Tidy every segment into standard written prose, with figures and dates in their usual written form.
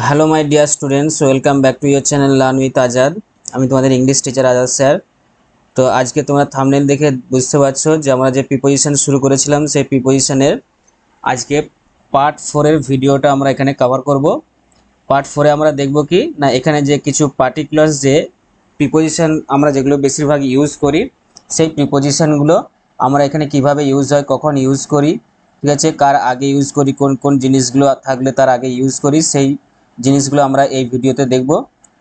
Hello my dear students, welcome back to your channel learn with Azad. আমি তোমাদের English teacher Azad sir. তো আজকে তোমরা থাম্বনেল দেখে বুঝতে পারছো যে আমরা যে প্রিপোজিশন শুরু করেছিলাম সেই প্রিপোজিশনের আজকে পার্ট 4 এর ভিডিওটা আমরা এখানে কভার করব। পার্ট 4 এ আমরা দেখব কি না, এখানে যে কিছু পার্টিকুলার্স যে প্রিপোজিশন আমরা যেগুলো বেশিরভাগ ইউজ করি সেই প্রিপোজিশনগুলো আমরা এখানে কিভাবে ইউজ হয়, কখন ইউজ করি, ঠিক আছে, কার আগে ইউজ করি, কোন কোন জিনিসগুলো থাকলে তার আগে ইউজ করি, সেই জিনিসগুলো আমরা এই ভিডিওতে দেখব।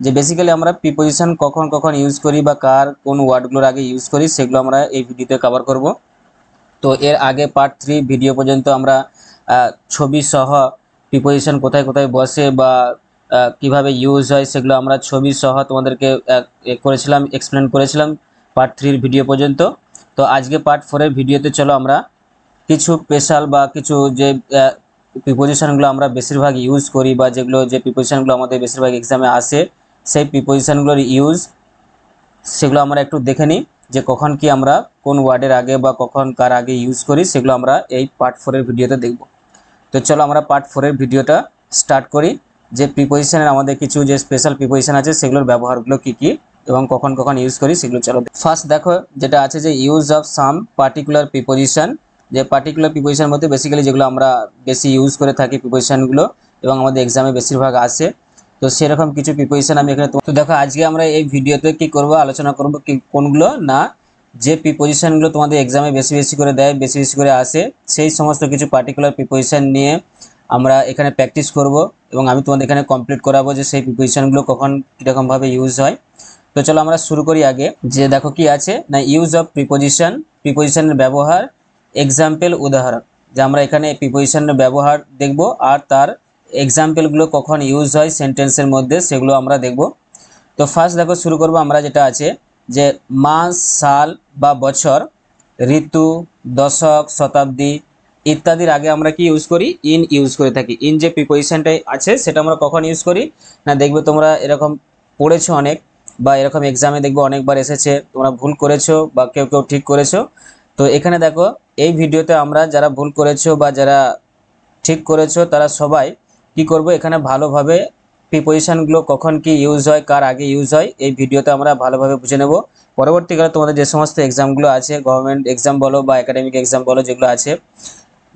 যে বেসিক্যালি আমরা প্রিপোজিশন কখন কখন ইউজ করি বা কার কোন ওয়ার্ডগুলোর আগে ইউজ করি সেগুলো আমরা এই ভিডিওতে কভার করব। তো এর আগে পার্ট 3 ভিডিও পর্যন্ত আমরা ছবি সহ প্রিপোজিশন কোথায় কোথায় বসে বা কিভাবে ইউজ হয় সেগুলো আমরা ছবি সহ তোমাদেরকে করেছিলাম, এক্সপ্লেন করেছিলাম পার্ট 3 ভিডিও পর্যন্ত। তো আজকে পার্ট 4 এর ভিডিওতে চলো আমরা কিছু স্পেশাল বা কিছু যে প্রিপোজিশনগুলো আমরা বেশিরভাগ ইউজ করি বা যেগুলো যে প্রিপোজিশনগুলো আমাদের বেশিরভাগ এক্সামে আসে সেই প্রিপোজিশনগুলোর ইউজ সেগুলো আমরা একটু দেখে নিই, যে কখন কি আমরা কোন ওয়ার্ডের আগে বা কখন কার আগে ইউজ করি সেগুলো আমরা এই পার্ট 4 এর ভিডিওতে দেখব। তো চলো আমরা পার্ট 4 এর ভিডিওটা স্টার্ট করি। যে প্রিপোজিশনের আমাদের কিছু যে স্পেশাল প্রিপোজিশন আছে সেগুলোর ব্যবহারগুলো কি কি এবং কখন কখন ইউজ করি সেগুলো চলো। ফার্স্ট দেখো যেটা আছে যে use of some particular preposition, যে পার্টিকুলার প্রিপোজিশন মধ্যে বেসিক্যালি যেগুলো আমরা বেশি ইউজ করে থাকি প্রিপোজিশনগুলো এবং আমাদের এক্সামে বেশিরভাগ আসে, তো সেরকম কিছু প্রিপোজিশন আমি এখানে। তো দেখো আজকে আমরা এই ভিডিওতে কি করব, আলোচনা করব কি কোনগুলো না, যে প্রিপোজিশনগুলো তোমাদের এক্সামে বেশি বেশি করে দেয়, বেশি বেশি করে আসে, সেই সমস্ত কিছু পার্টিকুলার প্রিপোজিশন নিয়ে আমরা এখানে প্র্যাকটিস করব এবং আমি তোমাদের এখানে কমপ্লিট করাবো যে সেই প্রিপোজিশনগুলো কখন কীরকমভাবে ইউজ হয়। তো চলো আমরা শুরু করি। আগে যে দেখো কি আছে না, ইউজ অফ প্রিপোজিশন, প্রিপোজিশনের ব্যবহার, এক্সাম্পল উদাহরণ, যে আমরা এখানে প্রিপোজিশনের ব্যবহার দেখব আর তার এক্সাম্পলগুলো কখন ইউজ হয় সেন্টেন্সের মধ্যে সেগুলো আমরা দেখব। তো ফার্স্ট দেখো শুরু করব আমরা যেটা আছে যে মাস, সাল বা বছর, ঋতু, দশক, শতাব্দী ইত্যাদির আগে আমরা কি ইউজ করি, ইন ইউজ করে থাকি। ইন যে প্রিপোজিশনটাই আছে সেটা আমরা কখন ইউজ করি না, দেখবে তোমরা এরকম পড়েছো অনেক বা এরকম এক্সামে দেখবে অনেকবার এসেছে, তোমরা ভুল করেছো বা কেউ কেউ ঠিক করেছো। তো এখানে দেখো এই ভিডিওতে আমরা যারা ভুল করেছো বা যারা ঠিক করেছো তারা সবাই কি করব, এখানে ভালোভাবে প্রিপোজিশনগুলো কখন কি ইউজ হয়, কার আগে ইউজ হয় এই ভিডিওতে আমরা ভালোভাবে বুঝে নেব। পরবর্তীকালে তোমাদের যে সমস্ত এক্সামগুলো আছে, গভর্নমেন্ট এক্সাম বলো বা একাডেমিক এক্সাম বলো যেগুলো আছে,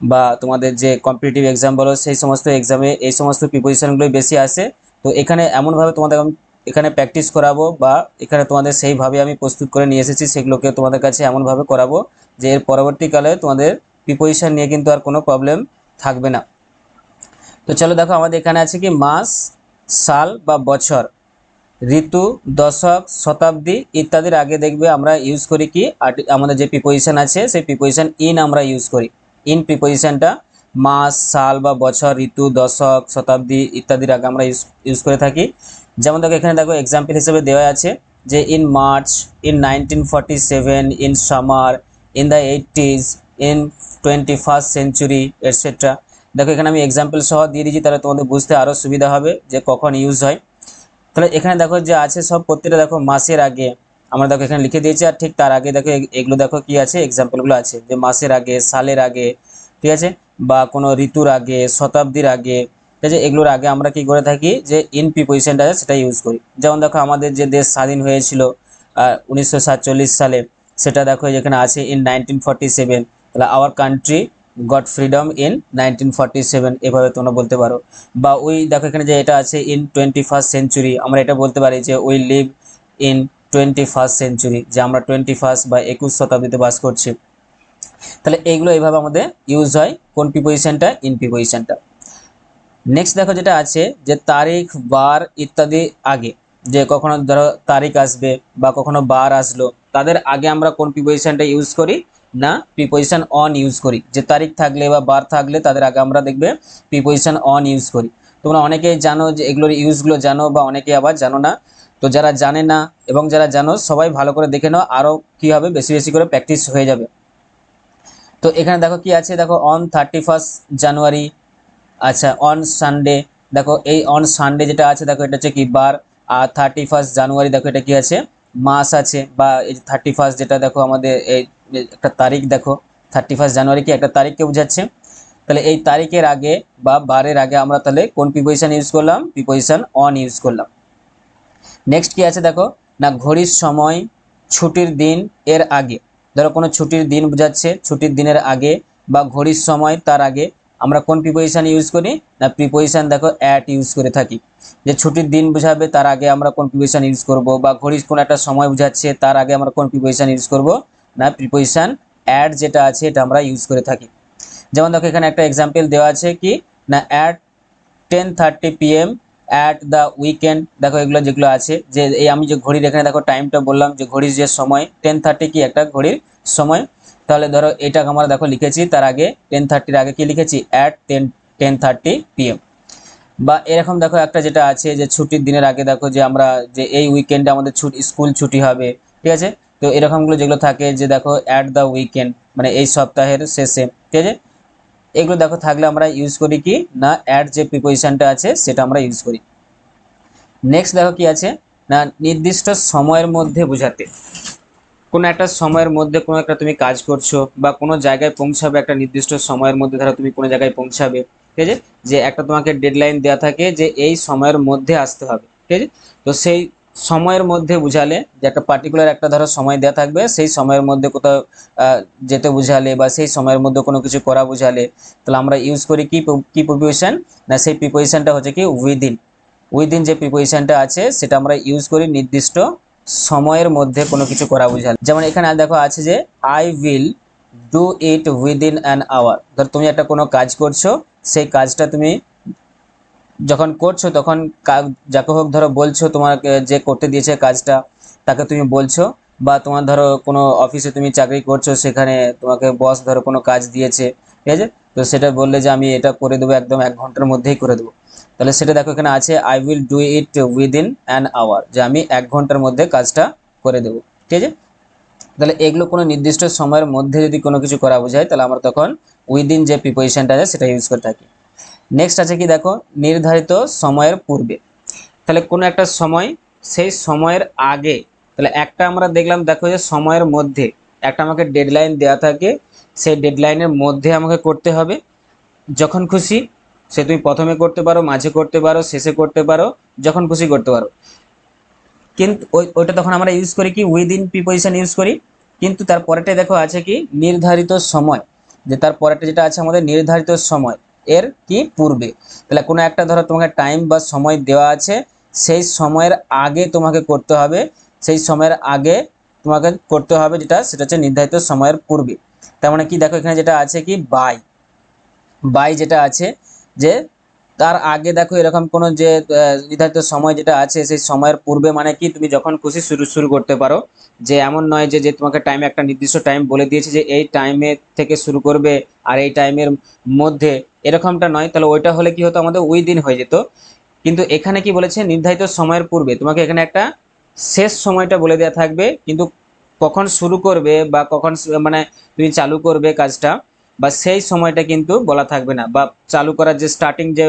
বা তোমাদের যে কম্পিটিটিভ এক্সাম বলো, সেই সমস্ত এক্সামে এই সমস্ত প্রিপোজিশনগুলোই বেশি আসে। তো এখানে এমনভাবে তোমাদের এখানে প্র্যাকটিস করাবো বা এখানে তোমাদের সেইভাবে আমি প্রস্তুত করে নিয়ে এসেছি, সেগুলোকে তোমাদের কাছে এমনভাবে করাবো যে এর পরবর্তীকালে তোমাদের প্রিপোজিশন নিয়ে কিন্তু আর কোনো প্রবলেম থাকবে না। তো চলো দেখো আমাদের এখানে আছে কি মাস, সাল বা বছর, ঋতু, দশক, শতাব্দী ইত্যাদির আগে দেখবে আমরা ইউজ করি কি, আমাদের যে প্রিপোজিশন আছে সেই প্রিপোজিশন ইন আমরা ইউজ করি। ইন প্রিপোজিশনটা মাস, সাল বা বছর, ঋতু, দশক, শতাব্দী ইত্যাদির আগে আমরা ইউজ করে থাকি। যেমন দেখো এখানে দেখো এক্সাম্পল হিসেবে দেওয়া আছে যে in March, in 1947, in summer, in the 80s, in 21st century etcetera. দেখো এখানে আমি এক্সাম্পল সহ দিয়ে দিয়েছি, তাহলে তোমাদের বুঝতে আরও সুবিধা হবে যে কখন ইউজ হয়। তাহলে এখানে দেখো যে আছে সব প্রত্যেকটা দেখো মাসের আগে আমরা দেখো এখানে লিখে দিয়েছি, আর ঠিক তার আগে দেখো এগুলো দেখো কি আছে, এক্সাম্পলগুলো আছে যে মাসের আগে, সালের আগে, ঠিক আছে, বা কোনো ঋতুর আগে, শতাব্দীর আগে, ঠিক আছে, এগুলোর আগে আমরা কি করে থাকি যে ইন প্রিপোজিশনটা আছে সেটা ইউজ করি। যেমন দেখো আমাদের যে দেশ স্বাধীন হয়েছিল 1947 সালে, সেটা দেখো যেখানে আছে ইন 1947, তাহলে our country goat freedom in 1947 এভাবে তোমরা বলতে পারো। বা ওই দেখো এখানে যে এটা আছে ইন 21st সেঞ্চুরি, আমরা এটা বলতে পারি যে we live in 21st century, যে আমরা 21st বা 21 শতাব্দীতে বাস করছি। তাহলে এইগুলো এইভাবে আমাদের ইউজ হয় কোন প্রিপোজিশনটা, ইন প্রিপোজিশনটা। নেক্সট দেখো যেটা আছে যে তারিখ, বার ইত্যাদি আগে, যে কখনো ধরো তারিখ আসবে বা কখনো বার আসলো, তাদের আগে আমরা কোন প্রিপোজিশনটা ইউজ করি না, প্রিপোজিশন অন ইউজ করি। যে তারিখ থাকলে বা বার থাকলে তাদের আগে আমরা দেখবে প্রিপোজিশন অন ইউজ করি। তোমরা অনেকেই জানো যে এগুলোর ইউজগুলো জানো বা অনেকে আবার জানো না। তো যারা জানে না এবং যারা জানো সবাই ভালো করে দেখে নাও, আরও কী হবে বেশি বেশি করে প্র্যাকটিস হয়ে যাবে। তো এখানে দেখো কি আছে, দেখো অন 31st জানুয়ারি, আচ্ছা অন সানডে, দেখো এই অন সানডে যেটা আছে দেখো এটা হচ্ছে কি বার, আর 31st জানুয়ারি দেখো এটা কি আছে মাস আছে, বা এই 31 যেটা দেখো আমাদের এই একটা তারিখ দেখো, 31 জানুয়ারি কি একটা তারিখকে বোঝাচ্ছে। তাহলে এই তারিখের আগে বা বারের আগে আমরা তাহলে কোন প্রিপোজিশন ইউজ করলাম? প্রিপোজিশন অন ইউজ করলাম। নেক্সট কি আছে দেখো না, ঘড়ির সময়, ছুটির দিন এর আগে। ধরো কোনো ছুটির দিন বোঝাচ্ছে, ছুটির দিনের আগে বা ঘড়ির সময় তার আগে আমরা কোন প্রিপোজিশন ইউজ করি? না প্রিপোজিশন দেখো অ্যাট ইউজ করে থাকি। যে ছুটির দিন বোঝাবে তার আগে আমরা কোন প্রিপোজিশন ইউজ করব, বা ঘড়ির কোন একটা সময় বোঝাচ্ছে তার আগে আমরা কোন প্রিপোজিশন ইউজ করব? না প্রিপোজিশন অ্যাট যেটা আছে এটা আমরা ইউজ করে থাকি। যেমন দেখো এখানে একটা এক্সাম্পল দেওয়া আছে কি না, at 10:30 PM at the weekend. দেখো এগুলো যেগুলো আছে, যে এই আমি যে ঘড়ির এখানে দেখো টাইমটা বললাম, যে ঘড়ির যে সময় 10:30 কি একটা ঘড়ির সময়। তাহলে ধরো এটা আমরা দেখো লিখেছি তার আগে 10:30 আগে কি লিখেছি? At 10:30 PM। বা এরকম দেখো একটা যেটা আছে যে ছুটির দিনের আগে দেখো যে আমরা যে এই উইকেন্ডে আমাদের স্কুল ছুটি হবে, ঠিক আছে। তো এরকমগুলো যেগুলো থাকে যে দেখো অ্যাট দ্য উইকেন্ড মানে এই সপ্তাহের শেষে, ঠিক আছে। এগুলো দেখো থাকলে আমরা ইউজ করি কি না অ্যাট যে প্রিপোজিশনটা আছে সেটা আমরা ইউজ করি। নেক্সট দেখো কি আছে না, নির্দিষ্ট সময়ের মধ্যে বোঝাতে। কোনো একটা সময়ের মধ্যে কোনো একটা তুমি কাজ করছো বা কোনো জায়গায় পৌঁছাবে, একটা নির্দিষ্ট সময়ের মধ্যে ধরো তুমি কোনো জায়গায় পৌঁছাবে, ঠিক আছে। যে একটা তোমাকে ডেডলাইন দেওয়া থাকে যে এই সময়ের মধ্যে আসতে হবে, ঠিক আছে। তো সেই সময়ের মধ্যে বুঝালে, যে একটা পার্টিকুলার একটা ধরো সময় দেওয়া থাকবে, সেই সময়ের মধ্যে কোথাও যেতে বুঝালে বা সেই সময়ের মধ্যে কোনো কিছু করা বুঝালে, তাহলে আমরা ইউজ করি কি কি প্রিপোজিশন? না সেই প্রিপোজিশনটা হচ্ছে কি উইদিন। উইদিন যে প্রিপোজিশনটা আছে সেটা আমরা ইউজ করি নির্দিষ্ট সময়ের মধ্যে কোনো কিছু করা বোঝালে। যেমন এখানে দেখো আছে যে I will do it within an hour. ধর তুমি একটা কোনো কাজ করছো, সেই কাজটা তুমি যখন করছো তখন যাকে হোক ধরো বলছো, তোমাকে যে করতে দিয়েছে কাজটা তাকে তুমি বলছো, বা তোমার ধরো কোনো অফিসে তুমি চাকরি করছো, সেখানে তোমাকে বস ধরো কোনো কাজ দিয়েছে, ঠিক আছে। তো সেটা বললে যে আমি এটা করে দেবো, একদম 1 ঘন্টার মধ্যেই করে দেবো। তাহলে সেটা দেখো এখানে আছে I will do it within an hour, যে আমি 1 ঘন্টার মধ্যে কাজটা করে দেবো, ঠিক আছে। তাহলে এগুলো কোনো নির্দিষ্ট সময়ের মধ্যে যদি কোনো কিছু করা বোঝায়, তাহলে আমরা তখন উইদিন যে প্রিপোজিশনটা আছে সেটা ইউজ করে থাকি। নেক্সট আছে কি দেখো, নির্ধারিত সময়ের পূর্বে। তাহলে কোনো একটা সময়, সেই সময়ের আগে। তাহলে একটা আমরা দেখলাম দেখো যে সময়ের মধ্যে একটা আমাকে ডেডলাইন দেওয়া থাকে, সেই ডেডলাইনের মধ্যে আমাকে করতে হবে। যখন খুশি সে তুমি প্রথমে করতে পারো, মাঝে করতে পারো, শেষে করতে পারো, যখন খুশি করতে পারো। কিন্তু ওইটা তখন আমরা ইউজ করি কি উইদিন প্রিপোজিশন ইউজ করি। কিন্তু তার পরেরটা দেখো আছে কি নির্ধারিত সময়, যে তার পরেরটা যেটা আছে আমাদের নির্ধারিত সময় এর কি পূর্বে। তাহলে কোনো একটা ধরো তোমাকে টাইম বা সময় দেওয়া আছে, সেই সময়ের আগে তোমাকে করতে হবে, সেই সময়ের আগে তোমাকে করতে হবে যেটা, সেটা হচ্ছে নির্ধারিত সময়ের পূর্বে। তার মানে কি দেখো এখানে যেটা আছে কি বাই, বাই যেটা আছে যে তার আগে দেখো এরকম কোনো যে নির্ধারিত সময় যেটা আছে সেই সময়ের পূর্বে মানে কি তুমি যখন খুশি শুরু শুরু করতে পারো। যে এমন নয় যে যে তোমাকে টাইম একটা নির্দিষ্ট টাইম বলে দিয়েছে যে এই টাইমে থেকে শুরু করবে আর এই টাইমের মধ্যে, এরকমটা নয়। তাহলে ওইটা হলে কি হতো আমাদের উইদিন হয়ে যেত। কিন্তু এখানে কি বলেছে নির্ধারিত সময়ের পূর্বে, তোমাকে এখানে একটা শেষ সময়টা বলে দেওয়া থাকবে, কিন্তু কখন শুরু করবে বা কখন মানে তুমি চালু করবে কাজটা, বা সেই সময়টা কিন্তু বলা থাকবে না, বা চালু করার যে স্টার্টিং যে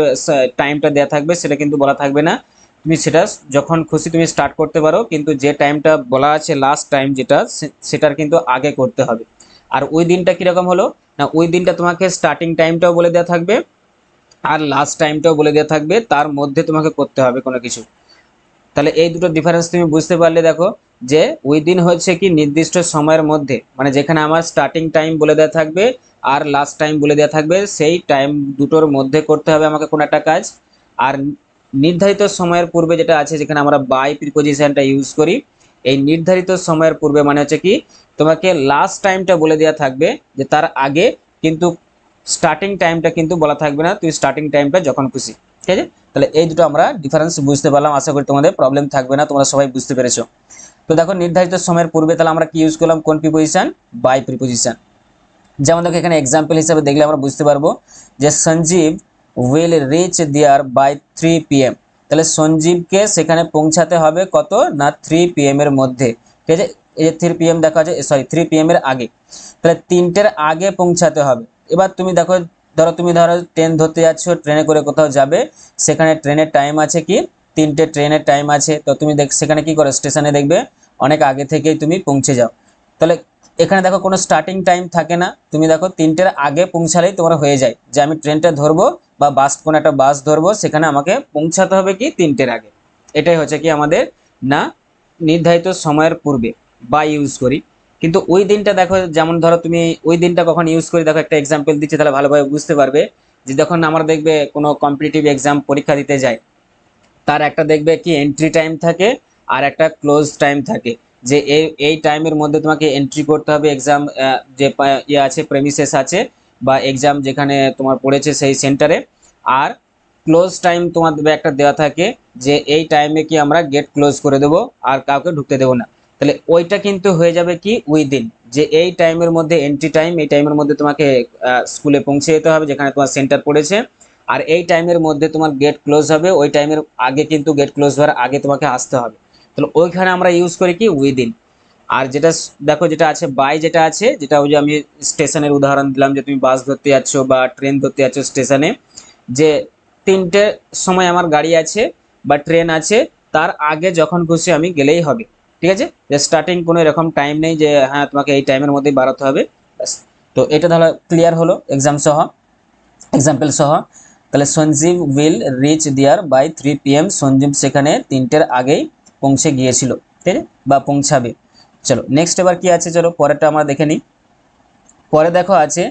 টাইমটা দেওয়া থাকবে সেটা কিন্তু বলা থাকবে না। তুমি সেটা যখন খুশি তুমি স্টার্ট করতে পারো, কিন্তু যে টাইমটা বলা আছে লাস্ট টাইম যেটা সেটার কিন্তু আগে করতে হবে। আর ওই দিনটা কিরকম হলো না, ওই দিনটা তোমাকে স্টার্টিং টাইমটাও বলে দেওয়া থাকবে আর লাস্ট টাইমটাও বলে দেওয়া থাকবে, তার মধ্যে তোমাকে করতে হবে কোনো কিছু। তাহলে এই দুটো ডিফারেন্স তুমি বুঝতে পারলে। দেখো যে উইদিন হচ্ছে কি নির্দিষ্ট সময়ের মধ্যে, মানে যেখানে আমার স্টার্টিং টাইম বলে দেওয়া থাকবে আর লাস্ট টাইম বলে দেওয়া থাকবে, সেই টাইম দুটোর মধ্যে করতে হবে আমাকে কোনো একটা কাজ। আর নির্ধারিত সময়ের পূর্বে যেটা আছে, যেখানে আমরা বাই প্রিপোজিশনটা ইউজ করি, এই নির্ধারিত সময়ের পূর্বে মানে হচ্ছে কি তোমাকে লাস্ট টাইমটা বলে দেওয়া থাকবে যে তার আগে, কিন্তু স্টার্টিং টাইমটা কিন্তু বলা থাকবে না, তুই স্টার্টিং টাইমটা যখন খুশি, ঠিক আছে। তাহলে এই দুটো আমরা ডিফারেন্স বুঝতে পারলাম, আশা করি তোমাদের প্রবলেম থাকবে না, তোমরা সবাই বুঝতে পেরেছো। তো দেখো নির্ধারিত সময়ের পূর্বে তাহলে আমরা কি ইউজ করলাম, কোন প্রিপোজিশন? By preposition. যেমন দেখো এখানে এক্সাম্পল হিসেবে দেখলে আমরা বুঝতে পারবো যে Sanjeev will reach there by 3 PM। তাহলে সঞ্জীবকে সেখানে পৌঁছাতে হবে কত না 3 PM এর মধ্যে, ঠিক আছে। এই যে 3 PM দেখা আছে, সরি 3 PM এর আগে, তাহলে 3টের আগে পৌঁছাতে হবে। এবার তুমি দেখো ধরো তুমি ধরো ট্রেন ধরতে যাচ্ছ, ট্রেনে করে কোথাও যাবে, সেখানে ট্রেনের টাইম আছে কি 3টে ট্রেনের টাইম আছে। তো তুমি সেখানে কি করো স্টেশনে দেখবে অনেক আগে থেকেই তুমি পৌঁছে যাও। তাহলে এখানে দেখো কোনো স্টার্টিং টাইম থাকে না, তুমি দেখো 3টের আগে পৌঁছালেই তোমার হয়ে যায় যে আমি ট্রেনটা ধরবো বা কোনো একটা বাস ধরবো, সেখানে আমাকে পৌঁছাতে হবে কি 3টের আগে। এটাই হচ্ছে কি আমাদের না নির্ধারিত সময়ের পূর্বে বা ইউজ করি। কিন্তু ওই দিনটা দেখো, যেমন ধরো তুমি ওই দিনটা কখন ইউজ করি, দেখো একটা এক্সাম্পল দিচ্ছি তাহলে ভালোভাবে বুঝতে পারবে। যে যখন আমরা দেখবে কোনো কম্পিটিটিভ এক্সাম পরীক্ষা দিতে যাই, তার একটা দেখবে কি এন্ট্রি টাইম থাকে আর একটা ক্লোজ টাইম থাকে। যে এই টাইমের মধ্যে তোমাকে এন্ট্রি করতে হবে এক্সাম যে ইয়ে আছে, প্রেমিসেস আছে বা এক্সাম যেখানে তোমার পড়েছে সেই সেন্টারে। আর ক্লোজ টাইম তোমার একটা দেওয়া থাকে যে এই টাইমে কি আমরা গেট ক্লোজ করে দেবো আর কাউকে ঢুকতে দেবো না। তাহলে ওইটা কিন্তু হয়ে যাবে কি উইদিন, যে এই টাইমের মধ্যে এন্ট্রি টাইম, এই টাইমের মধ্যে তোমাকে স্কুলে পৌঁছে যেতে হবে যেখানে তোমার সেন্টার পড়েছে। আর এই টাইমের মধ্যে তোমার গেট ক্লোজ হবে, ওই টাইমের আগে কিন্তু গেট ক্লোজ হওয়ার আগে তোমাকে আসতে হবে। তাহলে ওইখানে আমরা ইউজ করি কি উইদিন। আর যেটা দেখো যেটা আছে বাই, যেটা আছে যেটা ওই যে আমি স্টেশনের উদাহরণ দিলাম, যে তুমি বাস ধরতে যাচ্ছ বা ট্রেন ধরতে যাচ্ছ স্টেশনে, যে 3টে সময় আমার গাড়ি আছে বা ট্রেন আছে, তার আগে যখন খুশি আমি গেলেই হবে। ঠিক আছে, যে স্টার্টিং কোনো এরকম টাইম নেই যে হ্যাঁ তোমাকে এই টাইমের মধ্যেই বাড়াতে হবে। তো এটা তাহলে ক্লিয়ার হলো এক্সাম সহ, এক্সাম্পল সহ। তাহলে Sanjeev will reach there by 3 PM, Sanjeev সেখানে 3টের আগেই পৌঁছে গিয়েছিল, ঠিক আছে, বা পৌঁছাবে। চলো নেক্সট এবার কি আছে, চলো পরেরটা আমরা দেখে নিই। পরে দেখো আছে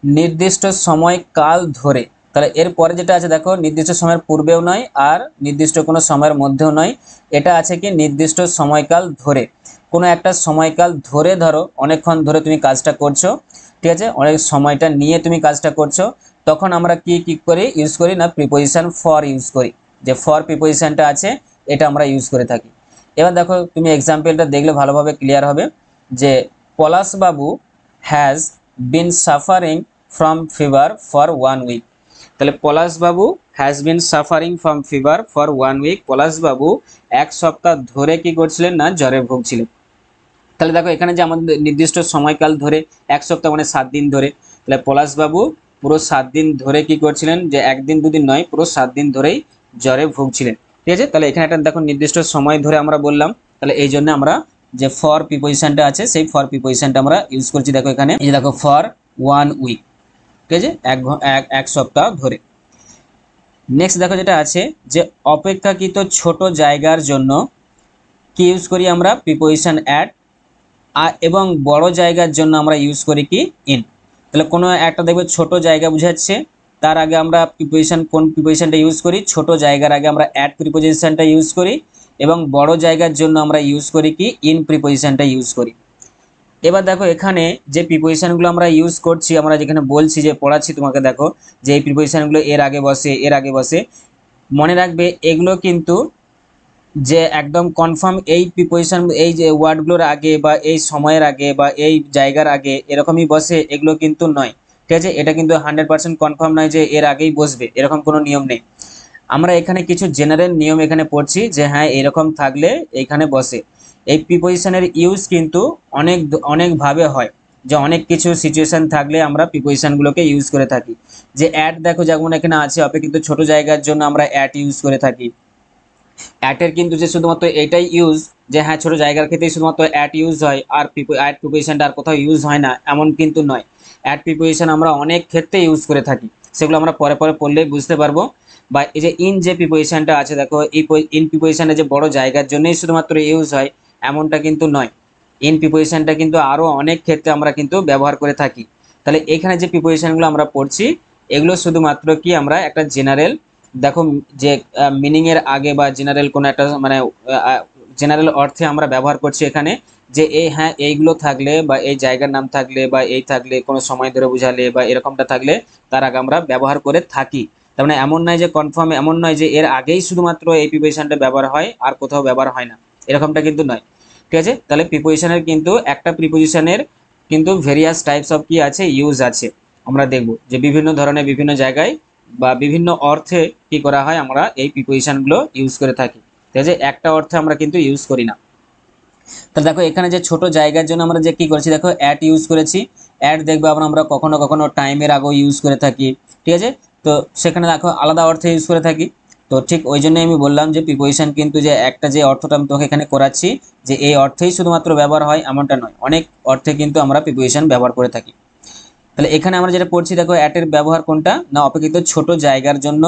নির্দিষ্ট সময়কাল ধরে। তাহলে এর পরে যেটা আছে দেখো নির্দিষ্ট সময়ের পূর্বেও নয় আর নির্দিষ্ট কোনো সময়ের মধ্যেও নয়, এটা আছে কি নির্দিষ্ট সময়কাল ধরে। কোনো একটা সময়কাল ধরে, ধরো অনেকক্ষণ ধরে তুমি কাজটা করছো, ঠিক আছে, অনেক সময়টা নিয়ে তুমি কাজটা করছো, তখন আমরা কি কি করি ইউজ করি না প্রিপোজিশন ফর ইউজ করি। যে ফর প্রিপোজিশনটা আছে এটা আমরা ইউজ করে থাকি। এবার দেখো তুমি এক্সাম্পলটা দেখলে ভালোভাবে ক্লিয়ার হবে। যে পলাশবাবু has been suffering from fever for 1 week. তাহলে পলাশবাবু has been suffering from fever for 1 week, পলাশবাবু 1 সপ্তাহ ধরে কি করছিলেন না জ্বরে ভুগছিলেন। তাহলে দেখো এখানে যে আমাদের নির্দিষ্ট সময়কাল ধরে 1 সপ্তাহ মানে 7 দিন ধরে, তাহলে পলাশবাবু পুরো 7 দিন ধরে কি করছিলেন, যে একদিন দুদিন নয় পুরো 7 দিন ধরেই জ্বরে ভুগছিলেন। ঠিক আছে, তাহলে এখানে একটা দেখো নির্দিষ্ট সময় ধরে আমরা বললাম, তাহলে এই জন্য আমরা যে ফর প্রিপোজিশনটা আছে সেই ফর প্রিপোজিশনটা আমরা ইউজ করছি। দেখো এখানে এই যে দেখো ফর 1 উইক, ঠিক আছে, এক সপ্তাহ ধরে। নেক্সট দেখো যেটা আছে যে অপেক্ষাকৃত ছোট জায়গার জন্য কি ইউজ করি আমরা প্রিপোজিশন অ্যাট, এবং বড় জায়গার জন্য আমরা ইউজ করি কি ইন। তাহলে কোনো একটা দেখবে ছোট জায়গা বুঝাচ্ছে, তার আগে আমরা প্রিপোজিশন কোন প্রিপোজিশনটা ইউজ করি, ছোট জায়গার আগে আমরা অ্যাট প্রিপোজিশনটা ইউজ করি, এবং বড় জায়গার জন্য আমরা ইউজ করি কি ইন প্রিপোজিশনটা ইউজ করি। এবার দেখো এখানে যে প্রিপোজিশনগুলো আমরা ইউজ করছি, আমরা যেখানে বলছি যে পড়াচ্ছি তোমাকে, দেখো যে এই প্রিপোজিশনগুলো এর আগে বসে এর আগে বসে, মনে রাখবে এগুলো কিন্তু যে একদম কনফার্ম এই প্রিপোজিশন এই যে ওয়ার্ডগুলোর আগে বা এই সময়ের আগে বা এই জায়গার আগে এরকমই বসে, এগুলো কিন্তু নয়। ঠিক আছে, এটা কিন্তু 100% কনফার্ম নয় যে এর আগেই বসবে, এরকম কোনো নিয়ম নেই। আমরা এখানে কিছু জেনারেল নিয়ম এখানে পড়ছি যে হ্যাঁ এরকম থাকলে এখানে বসে। এই প্রিপোজিশনের ইউজ কিন্তু অনেকভাবে হয়, যে অনেক কিছু সিচুয়েশন থাকলে আমরা প্রিপোজিশনগুলোকে ইউজ করে থাকি। যে অ্যাট দেখো যেমন এখানে আছে অপেক্ষিত ছোট জায়গার জন্য আমরা অ্যাট ইউজ করে থাকি। অ্যাটের কিন্তু যে শুধুমাত্র এটাই ইউজ যে হ্যাঁ ছোট জায়গার ক্ষেত্রেই শুধুমাত্র অ্যাট ইউজ হয় আর অ্যাট প্রিপোজিশনটা আর কোথাও ইউজ হয় না, এমন কিন্তু নয়। অ্যাট প্রিপোজিশন আমরা অনেক ক্ষেত্রে ইউজ করে থাকি, সেগুলো আমরা পরে পরে পড়লেই বুঝতে পারবো। বা এই যে ইন যে প্রিপোজিশনটা আছে দেখো, এই ইন প্রিপোজিশনে যে বড় জায়গার জন্যই শুধুমাত্র ইউজ হয় এমনটা কিন্তু নয়। ইন প্রিপোজিশনটা কিন্তু আরও অনেক ক্ষেত্রে আমরা কিন্তু ব্যবহার করে থাকি। তাহলে এখানে যে প্রিপোজিশনগুলো আমরা পড়ছি এগুলো শুধুমাত্র কি আমরা একটা জেনারেল, দেখো যে মিনিং এর আগে বা জেনারেল কোনো একটা মানে জেনারেল অর্থে আমরা ব্যবহার করছি এখানে, যে এই হ্যাঁ এইগুলো থাকলে বা এই জায়গার নাম থাকলে বা এই থাকলে কোনো সময় ধরে বুঝালে বা এরকমটা থাকলে তার আগে আমরা ব্যবহার করে থাকি। তার মানে এমন নয় যে কনফার্ম, এমন নয় যে এর আগেই শুধুমাত্র এই প্রিপোজিশনটা ব্যবহার হয় আর কোথাও ব্যবহার হয় না, এরকমটা কিন্তু নয়। ঠিক আছে, তাহলে প্রিপোজিশনের কিন্তু একটা প্রিপোজিশনের কিন্তু ভেরিয়াস টাইপস অফ কি আছে ইউজ আছে। আমরা দেখব যে বিভিন্ন ধরনের বিভিন্ন জায়গায় বা বিভিন্ন অর্থে কি করা হয় আমরা এই প্রিপোজিশনগুলো ইউজ করে থাকি। ঠিক আছে, একটা অর্থে আমরা কিন্তু ইউজ করি না। তাহলে দেখো এখানে যে ছোট জায়গার জন্য আমরা যে কি করেছি দেখো অ্যাট ইউজ করেছি। অ্যাট দেখবো আবার আমরা কখনো কখনো টাইমের আগেও ইউজ করে থাকি। ঠিক আছে, তো সেখানে দেখো আলাদা অর্থে ইউজ করে থাকি। তো ঠিক ওই জন্যই আমি বললাম যে প্রিপোজিশন কিন্তু যে একটা যে অর্থটা আমি তোমাকে এখানে করাচ্ছি যে এই অর্থেই শুধুমাত্র ব্যবহার হয় এমনটা নয়, অনেক অর্থে কিন্তু আমরা প্রিপোজিশন ব্যবহার করে থাকি। তাহলে এখানে আমরা যেটা পড়ছি দেখো অ্যাটের ব্যবহার কোনটা না অপেক্ষিত ছোট জায়গার জন্য,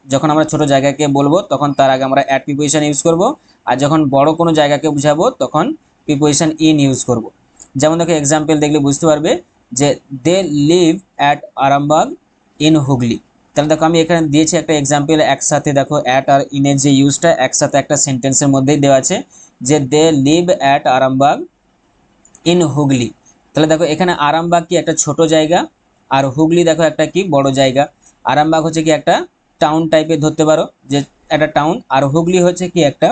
যখন আমরা ছোট জায়গাকে বলবো তখন তার আগে আমরা অ্যাট প্রিপোজিশন ইউজ করব, আর যখন বড় কোনো জায়গাকে বুঝাবো তখন প্রিপোজিশন ইন ইউজ করব। যেমন দেখো এক্সাম্পল দেখলে বুঝতে পারবে যে they live at Arambagh in Hooghly. তাহলে দেখো আমি এখানে দিয়েছি একটা এক্সাম্পল, একসাথে দেখো অ্যাট আর ইনের যে ইউজটা একসাথে একটা সেন্টেন্সের মধ্যেই দেওয়া আছে যে they live at Arambagh in Hooghly. তাহলে দেখো এখানে আরামবাগ কি একটা ছোট জায়গা, আর হুগলি দেখো একটা কি বড় জায়গা। আরামবাগ হচ্ছে কি একটা টাউন টাইপের ধরতে পারো যে একটা টাউন, আর হুগলি হচ্ছে কি একটা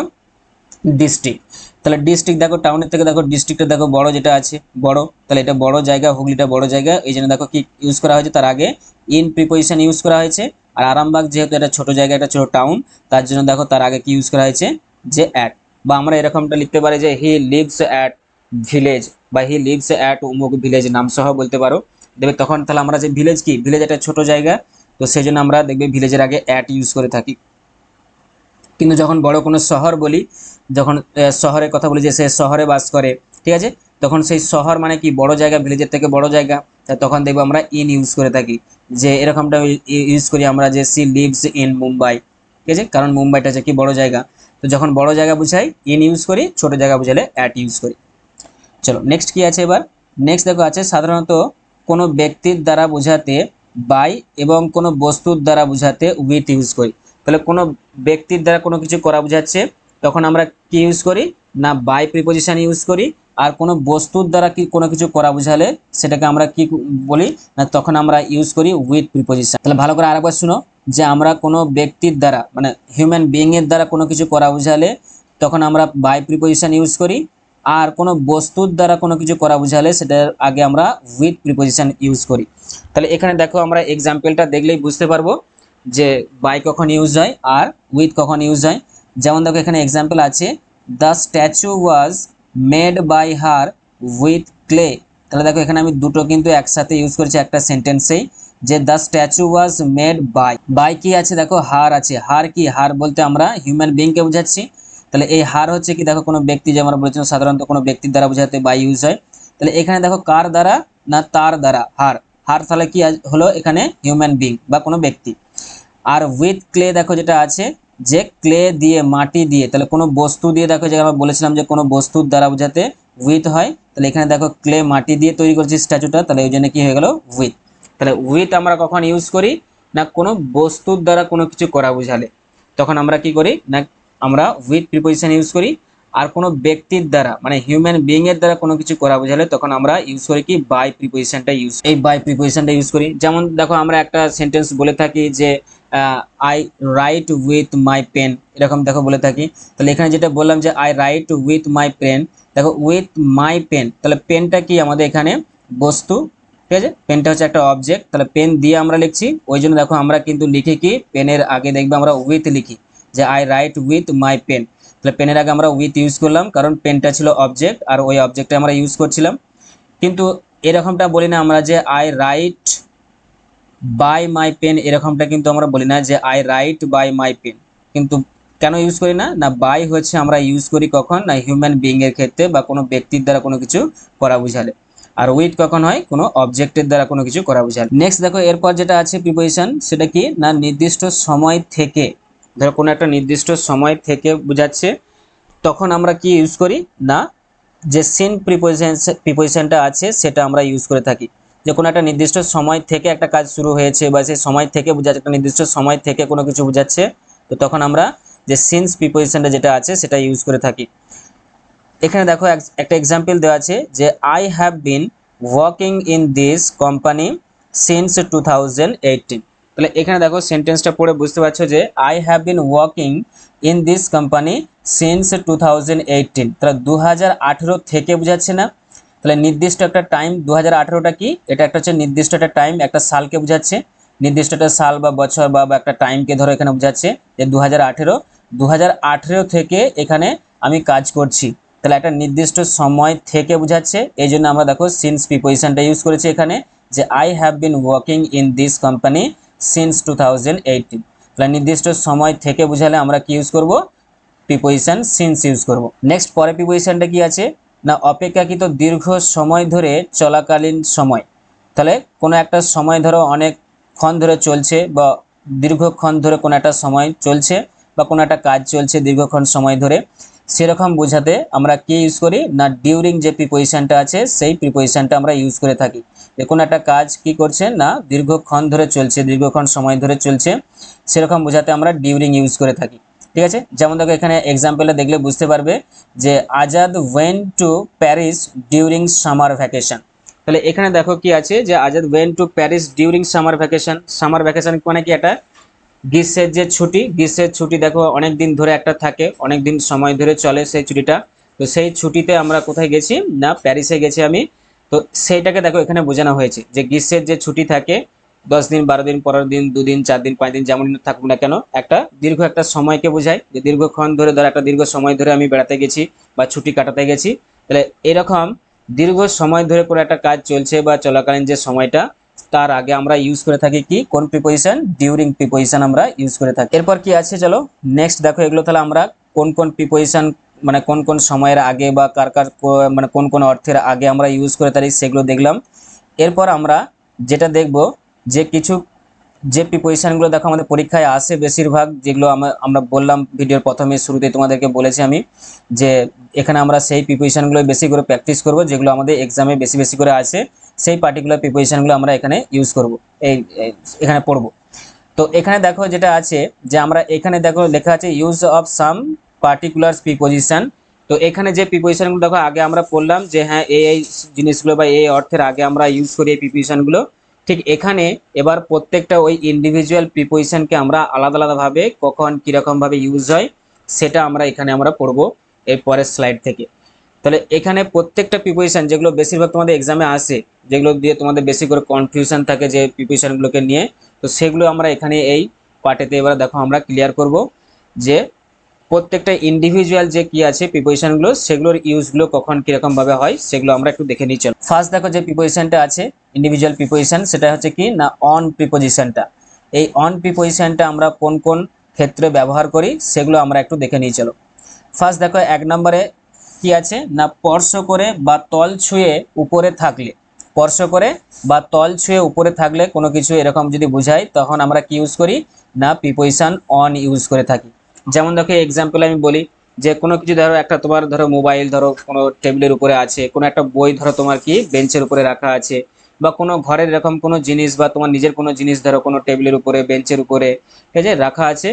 ডিস্ট্রিক্ট। তাহলে ডিস্ট্রিক্ট দেখো টাউনের থেকে দেখো ডিস্ট্রিক্টটা দেখো বড় যেটা আছে বড়, তাহলে এটা বড় জায়গা, হুগলিটা বড় জায়গা, এই জন্য দেখো কি ইউজ করা হয়েছে তার আগে ইন প্রিপোজিশন ইউজ করা হয়েছে। আর আরামবাগ যেহেতু এটা ছোট জায়গা একটা ছোট টাউন, তার জন্য দেখো তার আগে কি ইউজ করা হয়েছে যে অ্যাট। বা আমরা এরকমটা লিখতে পারি যে হি লিভস অ্যাট ভিলেজ, বা হি লিভস অ্যাট অমুক ভিলেজ, নাম সহ বলতে পারো। দেখবে তখন তাহলে আমরা যে ভিলেজ কি ভিলেজ একটা ছোট জায়গা, তো সেই জন্য আমরা দেখবে ভিলেজের আগে অ্যাট ইউজ করে থাকি। কিন্তু যখন বড় কোনো শহর বলি, যখন শহরের কথা বলি যে সে শহরে বাস করে, ঠিক আছে, তখন সেই শহর মানে কি বড় জায়গা, ভিলেজের থেকে বড় জায়গা, তা তখন দেখবো আমরা ইন ইউজ করে থাকি। যে এরকমটা ইউজ করি আমরা যে সি লিভস ইন মুম্বাই, ঠিক আছে, কারণ মুম্বাইটা হচ্ছে কি বড় জায়গা। তো যখন বড় জায়গা বুঝাই ইন ইউজ করি, ছোট জায়গা বুঝালে অ্যাট ইউজ করি। চলো নেক্সট কি আছে এবার। নেক্সট দেখো আছে সাধারণত কোনো ব্যক্তির দ্বারা বোঝাতে বাই এবং কোনো বস্তুর দ্বারা বোঝাতে উইথ ইউজ করি। তাহলে কোনো ব্যক্তির দ্বারা কোনো কিছু করা বোঝাচ্ছে তখন আমরা কি ইউজ করি না বাই প্রিপোজিশন ইউজ করি, আর কোনো বস্তুর দ্বারা কি কোনো কিছু করা বোঝালে সেটাকে আমরা কি বলি না তখন আমরা ইউজ করি উইথ প্রিপোজিশন। তাহলে ভালো করে আরেকবার শুনো যে আমরা কোনো ব্যক্তির দ্বারা মানে হিউম্যান বিইং এর দ্বারা কোনো কিছু করা বোঝালে তখন আমরা বাই প্রিপোজিশন ইউজ করি, আর কোনো বস্তুর দ্বারা কোনো কিছু করা বোঝালে সেটার আগে আমরা উইথ প্রিপোজিশন ইউজ করি। তাহলে এখানে দেখো আমরা এক্সাম্পলটা দেখলেই বুঝতে পারবো যে বাই কখন ইউজ হয় আর উইথ কখন ইউজ হয়। যেমন দেখো এখানে এক্সাম্পল আছে the statue was made by her with clay. তাহলে দেখো এখানে আমি দুটো কিন্তু একসাথে ইউজ করেছি একটা সেন্টেন্সেই, যে the statue was made by, by কি আছে দেখো হার আছে, হার কি হার বলতে আমরা হিউম্যান বিইংকে বোঝাচ্ছি। তাহলে এই হার হচ্ছে কি দেখো কোনো ব্যক্তি, যে আমরা বলেছিলাম সাধারণত কোনো ব্যক্তির দ্বারা বোঝাতে বাই ইউজ হয়। তাহলে এখানে দেখো কার দ্বারা না তার দ্বারা হার, হার তাহলে কি হলো এখানে হিউম্যান বিইং বা কোনো ব্যক্তি। আর উইথ ক্লে দেখো যেটা আছে যে ক্লে দিয়ে মাটি দিয়ে, তাহলে কোনো বস্তু দিয়ে দেখো যে আমরা বলেছিলাম যে কোনো বস্তুর দ্বারা বোঝাতে উইথ হয়, তাহলে এখানে দেখো ক্লে মাটি দিয়ে তৈরি করেছি স্ট্যাচুটা, তাহলে ওই জন্য কি হয়ে গেল উইথ। তাহলে উইথ আমরা কখন ইউজ করি না কোনো বস্তুর দ্বারা কোনো কিছু করা বোঝালে তখন আমরা কি করি না আমরা উইথ প্রিপোজিশন ইউজ করি, আর কোনো ব্যক্তির দ্বারা মানে হিউম্যান বিইং এর দ্বারা কোনো কিছু করা বোঝালে তখন আমরা ইউজ করি কি বাই প্রিপোজিশনটা ইউজ, এই বাই প্রিপোজিশনটা ইউজ করি। যেমন দেখো আমরা একটা সেন্টেন্স বলে থাকি যে I write with my pen, এরকম দেখো বলে থাকি। তাহলে এখানে যেটা বললাম যে I write with my pen, দেখো উইথ মাই পেন, তাহলে পেনটা কি আমাদের এখানে বস্তু, ঠিক আছে, পেনটা হচ্ছে একটা অবজেক্ট, তাহলে পেন দিয়ে আমরা লিখছি, ওই জন্য দেখো আমরা কিন্তু লিখি কি পেনের আগে দেখবে আমরা উইথ লিখি যে I write with my pen. তাহলে পেনের আগে আমরা উইথ ইউজ করলাম কারণ পেনটা ছিল অবজেক্ট আর ওই অবজেক্টে আমরা ইউজ করছিলাম। কিন্তু এরকমটা বলি না আমরা যে I write by my pen, এরকমটা কিন্তু আমরা বলি না যে I write by my pen. কিন্তু কেন ইউজ করি না না বাই হচ্ছে আমরা ইউজ করি কখন না হিউম্যান বিইং এর ক্ষেত্রে বা কোনো ব্যক্তির দ্বারা কোনো কিছু করা বোঝালে, আর উইথ কখন হয় কোনো অবজেক্টের দ্বারা কোনো কিছু করা বোঝালে। নেক্সট দেখো এরপর যেটা আছে প্রিপোজিশন সেটা কি না নির্দিষ্ট সময় থেকে, ধরো কোনো একটা নির্দিষ্ট সময় থেকে বোঝাচ্ছে তখন আমরা কি ইউজ করি না যে সিন প্রিপোজিশনটা আছে সেটা আমরা ইউজ করে থাকি। যে কোনো একটা নির্দিষ্ট সময় থেকে একটা কাজ শুরু হয়েছে বা সেই সময় থেকে বোঝাচ্ছে, একটা নির্দিষ্ট সময় থেকে কোনো কিছু বোঝাচ্ছে, তো তখন আমরা যে সিন্স প্রিপোজিশনটা যেটা আছে সেটা ইউজ করে থাকি। এখানে দেখো একটা এক্সাম্পল দেওয়া আছে যে I have been working in this company since 2018। তাহলে এখানে দেখো সেন্টেন্সটা পড়ে বুঝতে পারছো যে I have been working in this company since 2018, তাহলে 2018 থেকে বোঝাচ্ছে না। তাহলে নির্দিষ্ট একটা টাইম 2018টা কি এটা একটা হচ্ছে নির্দিষ্ট একটা টাইম, একটা সালকে বোঝাচ্ছে, নির্দিষ্ট একটা সাল বা বছর বা একটা টাইমকে ধরো এখানে বোঝাচ্ছে যে 2018 থেকে এখানে আমি কাজ করছি, তাহলে একটা নির্দিষ্ট সময় থেকে বোঝাচ্ছে, এই জন্য আমরা দেখো সিন্স প্রিপোজিশনটা ইউজ করেছি এখানে যে I have been working in this company since 2018। তাহলে নির্দিষ্ট সময় থেকে বোঝালে আমরা কি ইউজ করব, প্রিপোজিশন সিন্স ইউজ করব। নেক্সট পরে প্রিপোজিশনটা কি আছে না অপেক্ষাকৃত দীর্ঘ সময় ধরে চলাকালীন সময়। তাহলে কোনো একটা সময় ধরো অনেকক্ষণ ধরে চলছে বা দীর্ঘক্ষণ ধরে কোনো একটা সময় চলছে বা কোনো একটা কাজ চলছে দীর্ঘক্ষণ সময় ধরে, সেরকম বোঝাতে আমরা কি ইউজ করি না ডিউরিং যে প্রিপোজিশনটা আছে সেই প্রিপোজিশনটা আমরা ইউজ করে থাকি। যে কোনো একটা কাজ কি করছে না দীর্ঘক্ষণ ধরে চলছে, দীর্ঘক্ষণ সময় ধরে চলছে, সেরকম বোঝাতে আমরা ডিউরিং ইউজ করে থাকি। ঠিক আছে, যেমন দেখো এখানে এক্সাম্পলটা দেখলে বুঝতে পারবে যে Azad went to Paris during summer vacation. তাহলে এখানে দেখো কি আছে যে Azad went to Paris during summer vacation. Summer vacation মানে কি, একটা গ্রীষ্মের যে ছুটি, গ্রীষ্মের ছুটি দেখো অনেক দিন ধরে একটা থাকে, অনেক দিন সময় ধরে চলে সেই ছুটিটা। তো সেই ছুটিতে আমরা কোথায় গেছি না প্যারিসে গেছি আমি। তো সেইটাকে দেখো এখানে বোঝানো হয়েছে যে গ্রীষ্মের যে ছুটি থাকে 10 দিন 12 দিন 15 দিন 2 দিন 4 দিন 5 দিন যেমন থাকুক না কেন, একটা দীর্ঘ একটা সময়কে বোঝায় যে দীর্ঘক্ষণ ধরে ধর একটা দীর্ঘ সময় ধরে আমি বেড়াতে গেছি বা ছুটি কাটাতে গেছি। তাহলে এরকম দীর্ঘ সময় ধরে কোনো একটা কাজ চলছে বা চলাকালীন যে সময়টা, তার আগে আমরা ইউজ করে থাকি কি কোন প্রিপোজিশন, ডিউরিং প্রিপোজিশন আমরা ইউজ করে থাকি। এরপর কি আছে চলো নেক্সট দেখো, এগুলো তাহলে আমরা কোন কোন প্রিপোজিশন মানে কোন কোন সময়ের আগে বা কার কার মানে কোন কোন অর্থের আগে আমরা ইউজ করে থাকি সেগুলো দেখলাম। এরপর আমরা যেটা দেখব যে কিছু যে প্রিপোজিশনগুলো দেখো আমাদের পরীক্ষায় আসে বেশিরভাগ, যেগুলো আমরা বললাম ভিডিওর প্রথমে শুরুতে তোমাদেরকে বলেছি আমি যে এখানে আমরা সেই প্রিপোজিশনগুলো বেশি করে প্র্যাকটিস করব যেগুলো আমাদের এক্সামে বেশি বেশি করে আসে, সেই পার্টিকুলার প্রিপোজিশনগুলো আমরা এখানে ইউজ করব, এখানে পড়ব। তো এখানে দেখো যেটা আছে যে আমরা এখানে দেখো লেখা আছে use of some particular preposition. তো এখানে যে প্রিপোজিশনগুলো দেখো আগে আমরা পড়লাম যে হ্যাঁ এই জিনিসগুলো বা এই অর্থের আগে আমরা ইউজ করি এই প্রিপোজিশনগুলো, ঠিক এখানে এবার প্রত্যেকটা ওই ইন্ডিভিজুয়াল প্রিপোজিশনকে আমরা আলাদা আলাদাভাবে কখন কীরকমভাবে ইউজ হয় সেটা আমরা এখানে আমরা পড়বো এর পরের স্লাইড থেকে। তাহলে এখানে প্রত্যেকটা প্রিপোজিশন যেগুলো বেশিরভাগ তোমাদের এক্সামে আসে, যেগুলো দিয়ে তোমাদের বেশি করে কনফিউশন থাকে যে প্রিপোজিশনগুলোকে নিয়ে, তো সেগুলো আমরা এখানে এই পার্টেতে এবার দেখো আমরা ক্লিয়ার করব যে প্রত্যেকটা ইন্ডিভিজুয়াল যে কি আছে প্রিপোজিশনগুলো সেগুলোর ইউজগুলো কখন কীরকমভাবে হয় সেগুলো আমরা একটু দেখে নিই। চলো ফার্স্ট দেখো যে প্রিপোজিশনটা আছে ইন্ডিভিজুয়াল প্রিপোজিশন, সেটা হচ্ছে কি না অন প্রিপোজিশনটা। এই অন প্রিপোজিশনটা আমরা কোন কোন ক্ষেত্রে ব্যবহার করি সেগুলো আমরা একটু দেখে নিই। চলো ফার্স্ট দেখো 1 নম্বরে কি আছে না স্পর্শ করে বা তল ছুঁয়ে উপরে থাকলে, স্পর্শ করে বা তল ছুঁয়ে উপরে থাকলে কোনো কিছু এরকম যদি বোঝায় তখন আমরা কি ইউজ করি না প্রিপোজিশন অন ইউজ করে থাকি। যেমন দেখো এক্সাম্পল আমি বলি যে কোনো কিছু ধরো একটা তোমার ধরো মোবাইল ধরো কোনো টেবিলের উপরে আছে, কোনো একটা বই ধরো তোমার কি বেঞ্চের উপরে রাখা আছে, বা কোনো ঘরের এরকম কোনো জিনিস বা তোমার নিজের কোনো জিনিস ধরো কোনো টেবিলের উপরে বেঞ্চের উপরে ঠিক আছে রাখা আছে,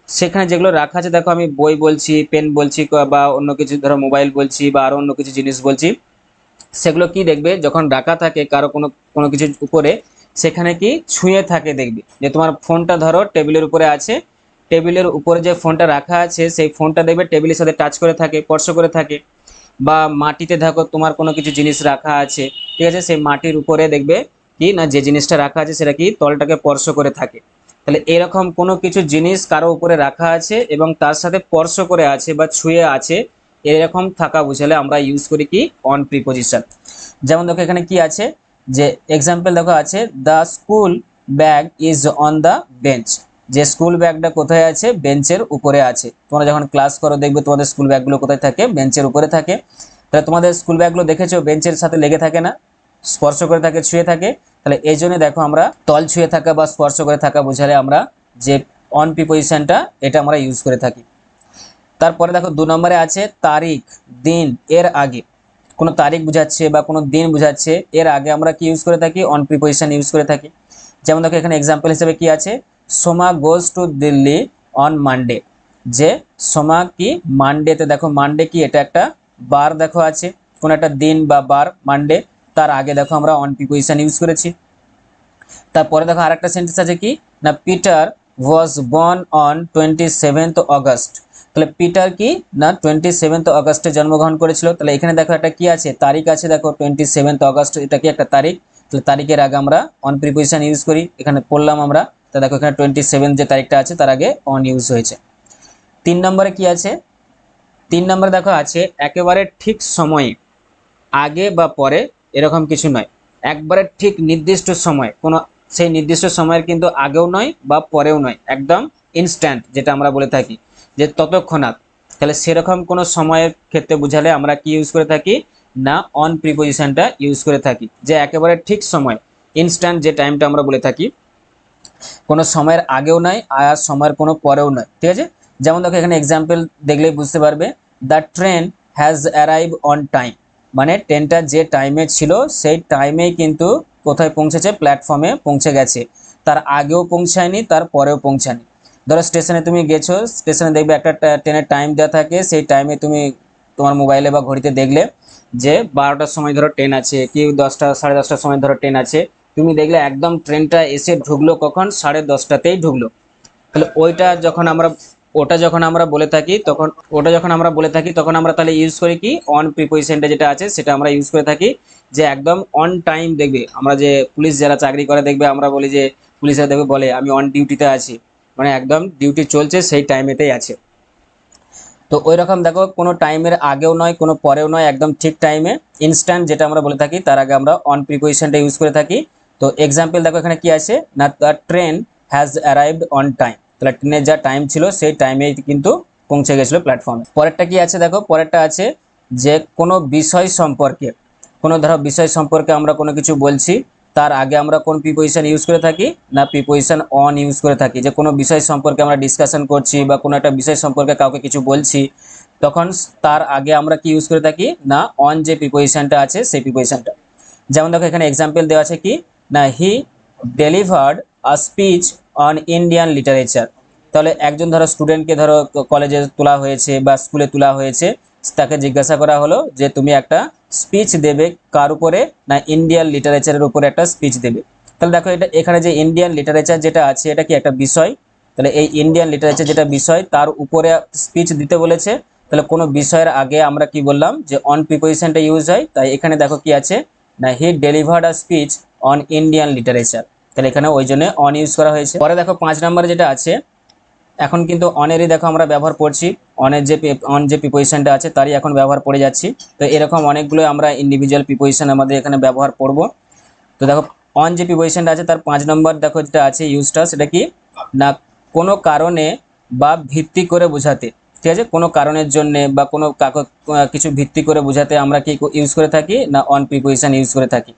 সেখানে যেগুলো রাখা আছে দেখো আমি বই বলছি, পেন বলছি বা অন্য কিছু ধরো মোবাইল বলছি বা আরো অন্য কিছু জিনিস বলছি, সেগুলো কি দেখবে যখন রাখা থাকে কারো কোনো কোনো কিছুর উপরে সেখানে কি ছুঁয়ে থাকে, দেখবে যে তোমার ফোনটা ধরো টেবিলের উপরে আছে, টেবিলের উপরে যে ফোনটা রাখা আছে সেই ফোনটা দেখবে টেবিলের সাথে টাচ করে থাকে, স্পর্শ করে থাকে। বা মাটিতে দেখো তোমার কোনো কিছু জিনিস রাখা আছে, ঠিক আছে সেই মাটির উপরে দেখবে কি না যে জিনিসটা রাখা আছে সেটা কি তলটাকে স্পর্শ করে থাকে। তাহলে এরকম কোনো কিছু জিনিস কারো উপরে রাখা আছে এবং তার সাথে স্পর্শ করে আছে বা ছুঁয়ে আছে, এরকম থাকা বুঝালে আমরা ইউজ করি কি অন প্রিপোজিশন। যেমন দেখো এখানে কি আছে যে এক্সাম্পল দেখো আছে the school bag is on the bench, যে স্কুল ব্যাগটা কোথায় আছে বেঞ্চের উপরে আছে। তোমরা যখন ক্লাস করো দেখবে তোমাদের স্কুল ব্যাগগুলো কোথায় থাকে বেঞ্চের উপরে থাকে। তাহলে তোমাদের স্কুল ব্যাগগুলো দেখেছো বেঞ্চের সাথে লেগে থাকে না, স্পর্শ করে থাকে, ছুঁয়ে থাকে। তাহলে এই জন্য দেখো আমরা তল ছুঁয়ে থাকা বা স্পর্শ করে থাকা বোঝালে আমরা যে অন প্রিপোজিশনটা এটা আমরা ইউজ করে থাকি। তারপরে দেখো 2 নম্বরে আছে তারিখ দিন এর আগে, কোনো তারিখ বোঝাচ্ছে বা কোনো দিন বোঝাচ্ছে এর আগে আমরা কি ইউজ করে থাকি অন প্রিপোজিশন ইউজ করে থাকি। যেমন দেখো এখানে এক্সাম্পল হিসেবে কি আছে Soma goes to Delhi on Monday, যে সোমা কি মানডেতে, দেখো মানডে কি এটা একটা বার দেখো আছে, কোন একটা দিন বা বার মানডে, তার আগে দেখো আমরা অন প্রিপোজিশন ইউজ করেছি। তারপরে দেখো আরেকটা সেন্টেন্স আছে কি না Peter was born on 27th August, তাহলে পিটার কি না 27th অগস্টে জন্মগ্রহণ করেছিল। তাহলে এখানে দেখো একটা কি আছে তারিখ আছে, দেখো 27th অগস্ট এটা কি একটা তারিখ, তাহলে তারিখের আগে আমরা অন প্রিপোজিশন ইউজ করি, এখানে পড়লাম আমরা। তো দেখো এখানে 27 যে তারিখটা আছে তার আগে অন ইউজ হয়েছে। 3 নম্বরে কি আছে 3 নম্বরে দেখো আছে একেবারে ঠিক সময়ে, আগে বা পরে এরকম কিছু নয়, একবারে ঠিক নির্দিষ্ট সময়, কোনো সেই নির্দিষ্ট সময়ের কিন্তু আগেও নয় বা পরেও নয়, একদম ইনস্ট্যান্ট যেটা আমরা বলে থাকি যে তৎক্ষণাৎ। তাহলে সেরকম কোনো সময়ের ক্ষেত্রে বোঝালে আমরা কি ইউজ করে থাকি না অন প্রিপোজিশনটা ইউজ করে থাকি, যে একেবারে ঠিক সময় ইনস্ট্যান্ট যে টাইমটা আমরা বলে থাকি, কোনো সময়ের আগেও নয় আর সময়ের কোনো পরেও নয়। ঠিক আছে, যেমন দেখো এখানে এক্সাম্পল দেখলেই বুঝতে পারবে, the train has arrive on time, মানে ট্রেনটা যে টাইমে ছিল সেই টাইমেই কিন্তু কোথায় পৌঁছেছে, প্ল্যাটফর্মে পৌঁছে গেছে, তার আগেও পৌঁছায়নি তার পরেও পৌঁছায়নি। ধরো স্টেশনে তুমি গেছো, স্টেশনে দেখবে একটা ট্রেনের টাইম দেওয়া থাকে, সেই টাইমে তুমি তোমার মোবাইলে বা ঘড়িতে দেখলে যে 12টার সময় ধরো ট্রেন আছে, কি 10টা 10:30টার সময় ধরো ট্রেন আছে, তুমি দেখলে একদম ট্রেনটা এসে ঢুকলো কখন, 10:30টাতেই ঢুকলো। তাহলে ওটা যখন আমরা বলে থাকি তখন আমরা তাহলে ইউজ করি কি অন প্রিপোজিশনটা যেটা আছে সেটা আমরা ইউজ করে থাকি, যে একদম অন টাইম। দেখবে আমরা যে পুলিশ যারা চাকরি করে দেখবে আমরা বলি যে পুলিশরা দেখবে বলে আমি অন ডিউটিতে আছি, মানে একদম ডিউটি চলছে সেই টাইমেতেই আছে। তো ওই রকম দেখো কোনো টাইমের আগেও নয় কোনো পরেও নয়, একদম ঠিক টাইমে ইনস্ট্যান্ট যেটা আমরা বলে থাকি তার আগে আমরা অন প্রিপোজিশনটা ইউজ করে থাকি। তো এক্সাম্পল দেখো এখানে কি আছে না, the train has arrived on time, তাহলে ট্রেনের যা টাইম ছিল সেই টাইমেই কিন্তু পৌঁছে গেছিলো প্ল্যাটফর্মে। পরেরটা কি আছে দেখো, পরেরটা আছে যে কোনো বিষয় সম্পর্কে, কোনো ধরো বিষয় সম্পর্কে আমরা কোনো কিছু বলছি, তার আগে আমরা কোন প্রিপোজিশন ইউজ করে থাকি না প্রিপোজিশন অন ইউজ করে থাকি। যে কোনো বিষয় সম্পর্কে আমরা ডিসকাশন করছি বা কোনো একটা বিষয় সম্পর্কে কাউকে কিছু বলছি, তখন তার আগে আমরা কি ইউজ করে থাকি না অন যে প্রিপোজিশনটা আছে সেই প্রিপোজিশনটা। যেমন দেখো এখানে এক্সাম্পল দেওয়া আছে কি না, he delivered a speech on Indian literature. তাহলে একজন ধরো স্টুডেন্টকে ধরো কলেজে তোলা হয়েছে বা স্কুলে তোলা হয়েছে, তাকে জিজ্ঞাসা করা হলো যে তুমি একটা স্পিচ দেবে কার উপরে না ইন্ডিয়ান লিটারেচারের উপরে একটা স্পিচ দেবে। তাহলে দেখো এটা এখানে যে ইন্ডিয়ান লিটারেচার যেটা আছে এটা কি একটা বিষয়, তাহলে এই ইন্ডিয়ান লিটারেচার যেটা বিষয় তার উপরে স্পিচ দিতে বলেছে, তাহলে কোনো বিষয়ের আগে আমরা কি বললাম যে অন প্রিপোজিশনটা ইউজ হয়। তাই এখানে দেখো কি আছে না, he delivered a speech on Indian literature, তাহলে এখানে ওই জন্য অন ইউজ করা হয়েছে। পরে দেখো 5 নম্বরে যেটা আছে, এখন কিন্তু অনেরই দেখো আমরা ব্যবহার করছি, অন যে প্রিপোজিশনটা আছে তারই এখন ব্যবহার করে যাচ্ছি। তো এরকম অনেকগুলো আমরা ইন্ডিভিজুয়াল প্রিপোজিশন আমাদের এখানে ব্যবহার করব। তো দেখো অন যে প্রিপোজিশনটা আছে তার 5 নম্বর দেখো যেটা আছে ইউজটা, সেটা কি না কোনো কারণে বা ভিত্তি করে বোঝাতে। ঠিক আছে, কোনো কারণের জন্য বা কোনো কিছু ভিত্তি করে বোঝাতে আমরা কি ইউজ করে থাকি না অন প্রিপোজিশন ইউজ করে থাকি।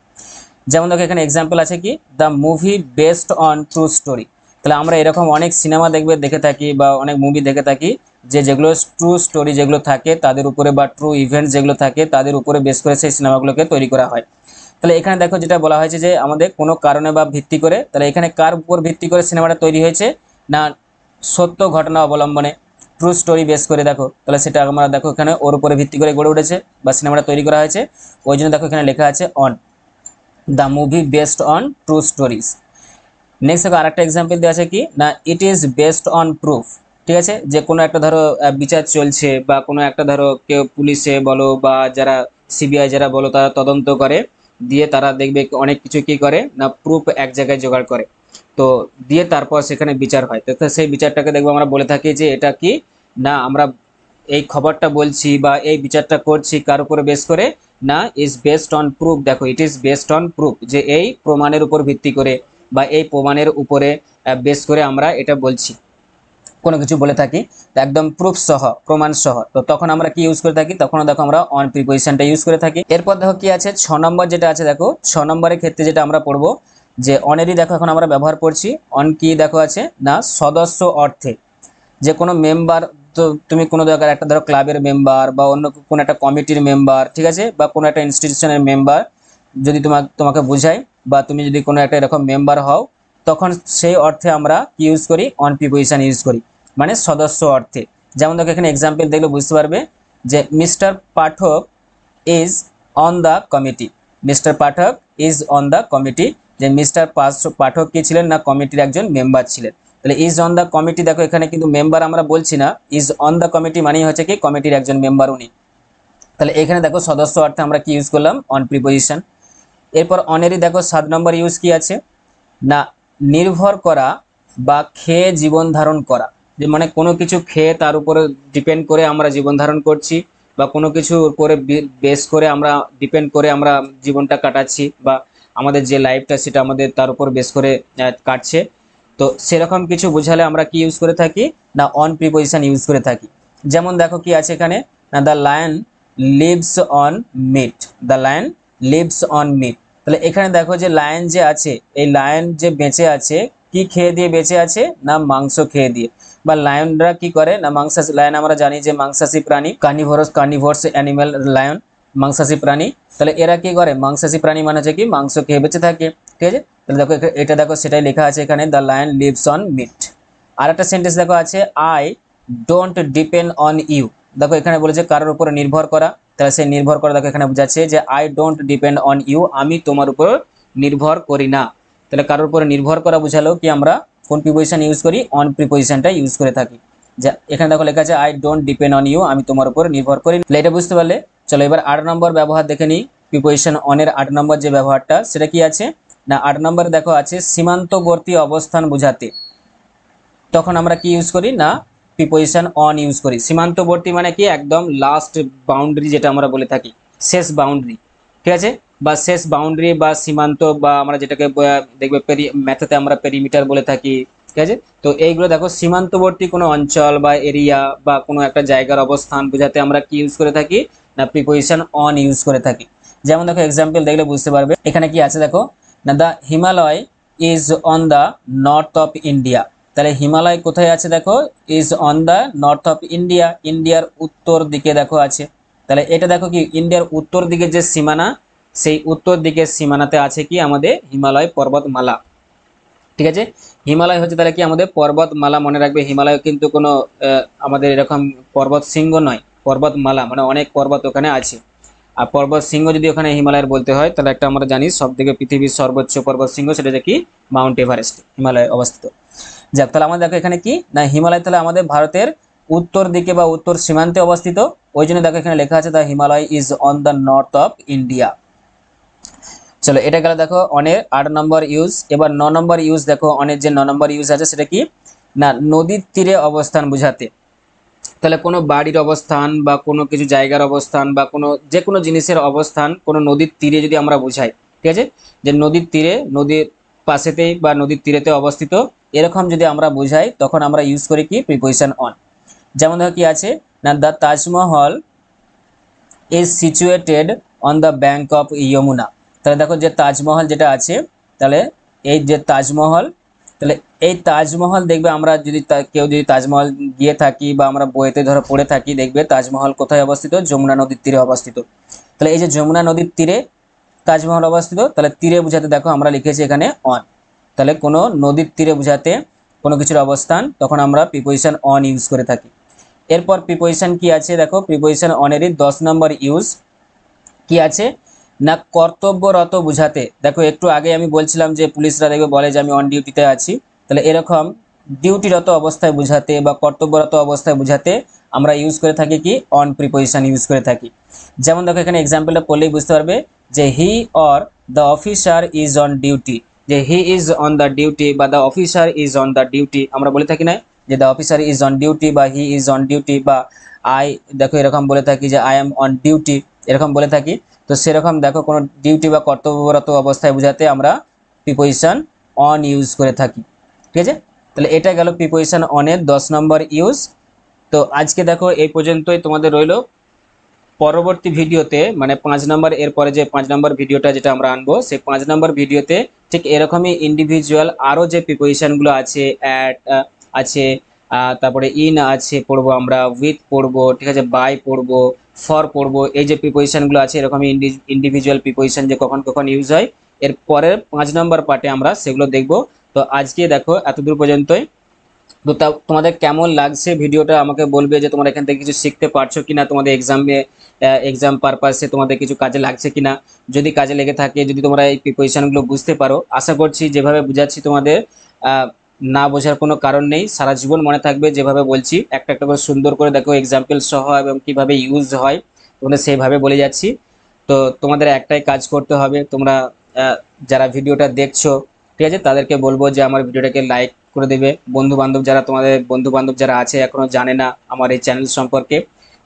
যেমন দেখো এখানে এক্সাম্পল আছে কি, the movie based own true story. তাহলে আমরা এরকম অনেক সিনেমা দেখে থাকি বা অনেক মুভি দেখে থাকি যে যেগুলো ট্রু স্টোরি যেগুলো থাকে তাদের উপরে বা ট্রু ইভেন্টস যেগুলো থাকে তাদের উপরে বেস করে সেই সিনেমাগুলোকে তৈরি করা হয়। তাহলে এখানে দেখো যেটা বলা হয়েছে যে আমাদের কোনো কারণে বা ভিত্তি করে, তাহলে এখানে কার উপর ভিত্তি করে সিনেমাটা তৈরি হয়েছে না সত্য ঘটনা অবলম্বনে, ট্রু স্টোরি বেস করে। দেখো তাহলে সেটা আমরা দেখো এখানে ওর উপরে ভিত্তি করে গড়ে উঠেছে বা সিনেমাটা তৈরি করা হয়েছে, ওই জন্য দেখো এখানে লেখা আছে on, the movie based own true stories. Next দেখো আরেকটা এক্সাম্পল দেওয়া আছে কি না, ইট ইজ বেসড অন প্রুফ। ঠিক আছে, যে কোনো একটা ধরো বিচার চলছে বা কোনো একটা ধরো কেউ পুলিশে বলো বা যারা সিবিআই যারা বলো তারা তদন্ত করে, দিয়ে তারা দেখবে অনেক কিছু কি করে না প্রুফ এক জায়গায় জোগাড় করে, তো দিয়ে তারপর সেখানে বিচার হয়। তো সেই বিচারটাকে দেখবো আমরা বলে থাকি যে এটা কি না আমরা এই খবরটা বলছি বা এই বিচারটা করছি কার উপরে বেস করে না ইজ বেসড অন প্রুফ। দেখো it is based on proof, যে এই প্রমাণের উপর ভিত্তি করে বা এই প্রমাণের উপরে বেস করে আমরা এটা বলছি কোনো কিছু বলে থাকি, তো একদম প্রুফ সহ প্রমাণ সহ, তো তখন আমরা কি ইউজ করে থাকি, তখন দেখো আমরা অন প্রিপোজিশনটা ইউজ করে থাকি। এরপর দেখো কি আছে 6 নম্বর যেটা আছে, দেখো 6 নম্বরের ক্ষেত্রে যেটা আমরা পড়বো যে অনেরই দেখো এখন আমরা ব্যবহার করছি অন কি দেখো আছে না সদস্য অর্থে, যে কোনো মেম্বার, তো তুমি কোনো দরকার একটা ধরো ক্লাবের মেম্বার বা অন্য কোনো একটা কমিটির মেম্বার, ঠিক আছে, বা কোনো একটা ইনস্টিটিউশনের মেম্বার যদি তোমাকে বোঝায় বা তুমি যদি কোনো একটা এরকম মেম্বার হও, তখন সেই অর্থে আমরা কি ইউজ করি অন প্রিপোজিশন ইউজ করি, মানে সদস্য অর্থে। যেমন দেখো এখানে এক্সাম্পল দেখলে বুঝতে পারবে যে mister Pathak is on the committee, mister Pathak is on the committee, যে মিস্টার পাঠক কি ছিলেন না কমিটির একজন মেম্বার ছিলেন। তাহলে ইজ অন দ্য কমিটি, দেখো এখানে কিন্তু মেম্বার আমরা বলছি না, ইজ অন দ্য কমিটি মানেই হচ্ছে কি কমিটির একজন মেম্বার উনি। তাহলে এখানে দেখো সদস্য অর্থে আমরা কি ইউজ করলাম অন প্রিপোজিশন। এরপর অনেরই দেখো 7 নম্বর ইউজ কি আছে না নির্ভর করা বা খেয়ে জীবন ধারণ করা, যে মানে কোনো কিছু খেয়ে তার উপরে ডিপেন্ড করে আমরা জীবন ধারণ করছি বা কোনো কিছু উপরে বেস করে আমরা ডিপেন্ড করে আমরা জীবনটা কাটাচ্ছি বা আমাদের যে লাইফটা সেটা আমাদের তার উপর বেস করে কাটছে। তো সেরকম কিছু বোঝালে আমরা কি ইউজ করে থাকি না অন প্রিপোজিশন ইউজ করে থাকি। যেমন দেখো কি আছে এখানে না the lion lives on meat, the lion lives on meat. তাহলে এখানে দেখো যে লায়ন যে আছে, এই লায়ন যে বেঁচে আছে কি খেয়ে দিয়ে বেঁচে আছে না মাংস খেয়ে দিয়ে। বা লায়নরা কি করে না মাংসাশী, লায়ন আমরা জানি যে মাংসাশী প্রাণী, কার্নিভোরাস অ্যানিমাল লায়ন, মাংসাশী প্রাণী। তাহলে এরা কি করে মাংসাশী প্রাণী মানে হচ্ছে কি মাংস খেয়ে বেঁচে থাকে, ঠিক আছে। তাহলে দেখো এটা দেখো সেটাই লেখা আছে এখানে the lion lives on meat. আর একটা সেন্টেন্স দেখো আছে I don't depend on you. দেখো এখানে বলেছে কারোর উপর নির্ভর করা, তাহলে সেই নির্ভর করা দেখো এখানে বোঝাচ্ছে যে I don't depend on you, আমি তোমার উপর নির্ভর করি না। তাহলে কারোর উপর নির্ভর করা বোঝালো কি আমরা কোন প্রিপোজিশন ইউজ করি অন প্রিপোজিশনটা ইউজ করে থাকি। যা এখানে দেখো লেখা আছে I don't depend on you, আমি তোমার উপর নির্ভর করি না। এটা বুঝতে পারলে? চলো এবার 8 নম্বর ব্যবহার দেখে নিই। প্রিপোজিশন অনের 8 নম্বর যে ব্যবহারটা সেটা কি আছে না 8 নম্বরে দেখো আছে সীমান্তবর্তী অবস্থান বোঝাতে। তখন আমরা কি ইউজ করি না প্রিপোজিশন অন ইউজ করি। সীমান্তবর্তী মানে কি একদম লাস্ট বাউন্ডারি যেটা আমরা বলে থাকি, শেষ বাউন্ডারি, ঠিক আছে। বা শেষ বাউন্ডারি বা সীমান্ত বা আমরা যেটাকে দেখবে ম্যাথেতে আমরা পেরিমিটার বলে থাকি, ঠিক আছে। তো এইগুলো দেখো সীমান্তবর্তী কোনো অঞ্চল বা এরিয়া বা কোনো একটা জায়গার অবস্থান বোঝাতে আমরা কি ইউজ করে থাকি না প্রিপোজিশন অন ইউজ করে থাকি। যেমন দেখো এক্সাম্পল দেখলে বুঝতে পারবে। এখানে কি আছে দেখো না the Himalaya is on the north of India. তাহলে হিমালয় কোথায় আছে দেখো is on the north of India, ইন্ডিয়ার উত্তর দিকে দেখো আছে। তাহলে এটা দেখো কি ইন্ডিয়ার উত্তর দিকে যে সীমানা, সেই উত্তর দিকের সীমানাতে আছে কি আমাদের হিমালয় পর্বতমালা, ঠিক আছে। হিমালয় হচ্ছে তাহলে কি আমাদের পর্বতমালা, মনে রাখবে হিমালয় কিন্তু কোনো আমাদের এরকম পর্বত শৃঙ্গ নয়, পর্বতমালা মানে অনেক পর্বত ওখানে আছে। আর পর্বত শৃঙ্গ যদি ওখানে হিমালয়ের বলতে হয় তাহলে একটা আমরা জানি সব থেকে পৃথিবীর সর্বোচ্চ পর্বত শৃঙ্গ সেটা হচ্ছে কি মাউন্ট এভারেস্ট, হিমালয়ে অবস্থিত। যাক তাহলে আমাদের দেখো এখানে কি না হিমালয় তাহলে আমাদের ভারতের উত্তর দিকে বা উত্তর সীমান্তে অবস্থিত, ওই জন্য দেখো এখানে লেখা আছে the Himalaya is on the north of India. চলো এটা গেল দেখো অনের 8 নম্বর ইউজ। এবার 9 নম্বর ইউজ দেখো অনের যে 9 নম্বর ইউজ আছে সেটা কি না নদীর তীরে অবস্থান বোঝাতে। তাহলে কোনো বাড়ির অবস্থান বা কোনো কিছু জায়গার অবস্থান বা কোনো যে কোনো জিনিসের অবস্থান কোনো নদীর তীরে যদি আমরা বোঝাই, ঠিক আছে, যে নদীর তীরে, নদীর পাশেতেই বা নদীর তীরেতে অবস্থিত, এরকম যদি আমরা বোঝাই তখন আমরা ইউজ করি কি প্রিপোজিশন অন। যেমন দেখো কি আছে না the Taj Mahal is situated on the bank of Yamuna. তাহলে দেখো যে তাজমহল যেটা আছে, তাহলে এই যে তাজমহল, তাহলে এই তাজমহল দেখবে আমরা যদি কেউ যদি তাজমহল গিয়ে থাকি বা আমরা বইতে ধরো পড়ে থাকি দেখবে তাজমহল কোথায় অবস্থিত যমুনা নদীর তীরে অবস্থিত। তাহলে এই যে যমুনা নদীর তীরে তাজমহল অবস্থিত, তাহলে তীরে বোঝাতে দেখো আমরা লিখেছি এখানে অন। তাহলে কোনো নদীর তীরে বোঝাতে কোনো কিছুর অবস্থান তখন আমরা প্রিপোজিশন অন ইউজ করে থাকি। এরপর প্রিপোজিশন কি আছে দেখো প্রিপোজিশন অনেরই 10 নম্বর ইউজ কি আছে না কর্তব্যরত বোঝাতে। দেখো একটু আগে আমি বলছিলাম যে পুলিশরা দেখবে বলে যে আমি অন ডিউটিতে আছি, তাহলে এরকম ডিউটিরত অবস্থায় বোঝাতে বা কর্তব্যরত অবস্থায় বোঝাতে আমরা ইউজ করে থাকি কি অন প্রিপোজিশন ইউজ করে থাকি। যেমন দেখো এখানে এক্সাম্পলটা পড়লেই বুঝতে পারবে যে he or the officer is on duty, যে he is on the duty বা the officer is on the duty আমরা বলে থাকি না যে the officer is on duty বা হি ইজ অন ডিউটি, বা আই দেখো এরকম বলে থাকি যে আই এম অন ডিউটি, এরকম বলে থাকি। তো সেরকম দেখো কোনো ডিউটি বা কর্তব্যরত অবস্থায় বোঝাতে আমরা প্রিপোজিশন অন ইউজ করে থাকি, ঠিক আছে। তাহলে এটা গেল প্রিপোজিশন অনের 10 নম্বর ইউজ। তো আজকে দেখো এই পর্যন্তই তোমাদের রইলো। পরবর্তী ভিডিওতে মানে 5 নম্বর এর পরে যে 5 নম্বর ভিডিওটা যেটা আমরা আনবো সেই 5 নম্বর ভিডিওতে ঠিক এরকমই ইন্ডিভিজুয়াল আরো যে প্রিপোজিশনগুলো আছে অ্যাট আছে, তারপরে ইন আছে পড়বো আমরা, উইথ পড়বো, ঠিক আছে, বাই পড়বো, ফর পড়বো, এই যে প্রিপোজিশনগুলো আছে এরকমই ইন্ডিভিজুয়াল প্রিপোজিশন যে কখন কখন ইউজ হয় এর পরের 5 নম্বর পার্টে আমরা সেগুলো দেখবো। তো আজকে দেখো এতদূর পর্যন্তই। তো তোমাদের কেমন লাগছে ভিডিওটা আমাকে বলবে যে তোমরা এখান থেকে কিছু শিখতে পারছো কিনা, তোমাদের এক্সাম পারপাসে তোমাদের কিছু কাজে লাগছে কিনা। যদি কাজে লেগে থাকে, যদি তোমরা এই প্রিপোজিশনগুলো বুঝতে পারো, আশা করছি যেভাবে বুঝাচ্ছি তোমাদের না বোঝার কোনো কারণ নেই, সারা জীবন মনে থাকবে যেভাবে বলছি। একটা একটা করে সুন্দর করে দেখো এক্সাম্পল সহ এবং কিভাবে ইউজ হয় তোমাদের সেইভাবে বলে যাচ্ছি। তো তোমাদের একটাই কাজ করতে হবে, তোমরা যারা ভিডিওটা দেখছো, ঠিক আছে, তাদেরকে বলবো যে আমার ভিডিওটাকে লাইক করে দেবে। বন্ধু বান্ধব যারা তোমাদের বন্ধু বান্ধব যারা আছে এখনো জানে না আমার এই চ্যানেল সম্পর্কে,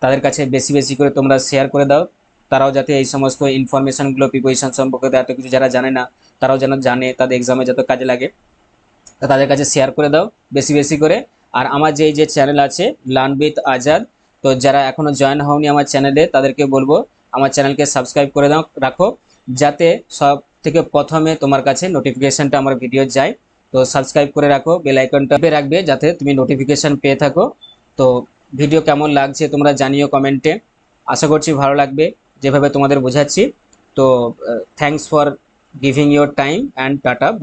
তাদের কাছে বেশি বেশি করে তোমরা শেয়ার করে দাও। তারাও যাতে এই সমস্ত ইনফরমেশনগুলো প্রিপোজিশন সম্পর্কে এত কিছু যারা জানে না তারাও যেন জানে, তাদের এক্সামে যত কাজে লাগে, তা তাদের কাছে শেয়ার করে দাও বেশি বেশি করে। আর আমার যে চ্যানেল আছে লার্ন উইথ আজাদ, তো যারা এখনো জয়েন হওনি আমার চ্যানেলে তাদেরকে বলবো আমার চ্যানেলকে সাবস্ক্রাইব করে দাও রাখো, যাতে সব থেকে প্রথমে তোমার কাছে নোটিফিকেশনটা আমার ভিডিও যায়। তো সাবস্ক্রাইব করে রাখো, বেল আইকনটা পেয়ে রাখবে যাতে তুমি নোটিফিকেশন পেয়ে থাকো। তো ভিডিও কেমন লাগছে তোমরা জানিও কমেন্টে, আশা করছি ভালো লাগবে যেভাবে তোমাদের বোঝাচ্ছি। তো thanks for giving your time and tata bye.